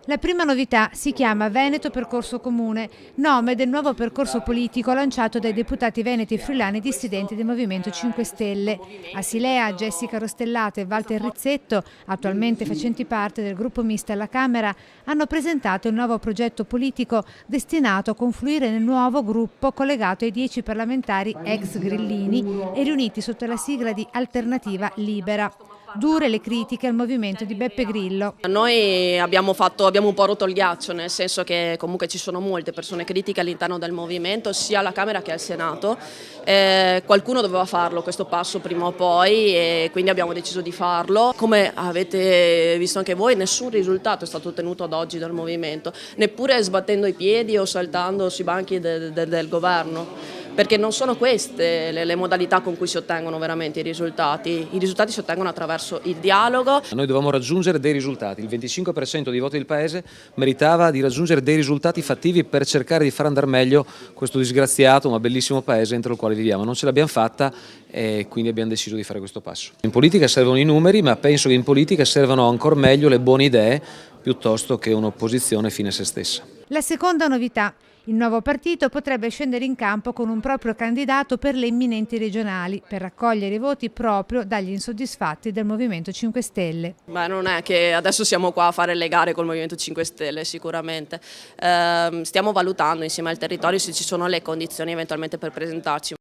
La prima novità si chiama Veneto Percorso Comune, nome del nuovo percorso politico lanciato dai deputati veneti e friulani dissidenti del Movimento 5 Stelle. Asilea, Jessica Rostellato e Walter Rizzetto, attualmente facenti parte del gruppo misto alla Camera, hanno presentato il nuovo progetto politico destinato a confluire nel nuovo gruppo collegato ai 10 parlamentari ex grillini e riuniti sotto la sigla di Alternativa Libera. Dure le critiche al movimento di Beppe Grillo. Noi abbiamo un po' rotto il ghiaccio, nel senso che comunque ci sono molte persone critiche all'interno del movimento, sia alla Camera che al Senato. Qualcuno doveva farlo questo passo prima o poi e quindi abbiamo deciso di farlo. Come avete visto anche voi, nessun risultato è stato ottenuto ad oggi dal movimento, neppure sbattendo i piedi o saltando sui banchi del governo. Perché non sono queste le modalità con cui si ottengono veramente i risultati si ottengono attraverso il dialogo. Noi dovevamo raggiungere dei risultati, il 25% dei voti del Paese meritava di raggiungere dei risultati fattivi per cercare di far andare meglio questo disgraziato ma bellissimo Paese entro il quale viviamo. Non ce l'abbiamo fatta e quindi abbiamo deciso di fare questo passo. In politica servono i numeri, ma penso che in politica servano ancora meglio le buone idee piuttosto che un'opposizione fine a se stessa. La seconda novità. Il nuovo partito potrebbe scendere in campo con un proprio candidato per le imminenti regionali, per raccogliere i voti proprio dagli insoddisfatti del Movimento 5 Stelle. Non è che adesso siamo qua a fare le gare col Movimento 5 Stelle, sicuramente. Stiamo valutando insieme al territorio se ci sono le condizioni eventualmente per presentarci.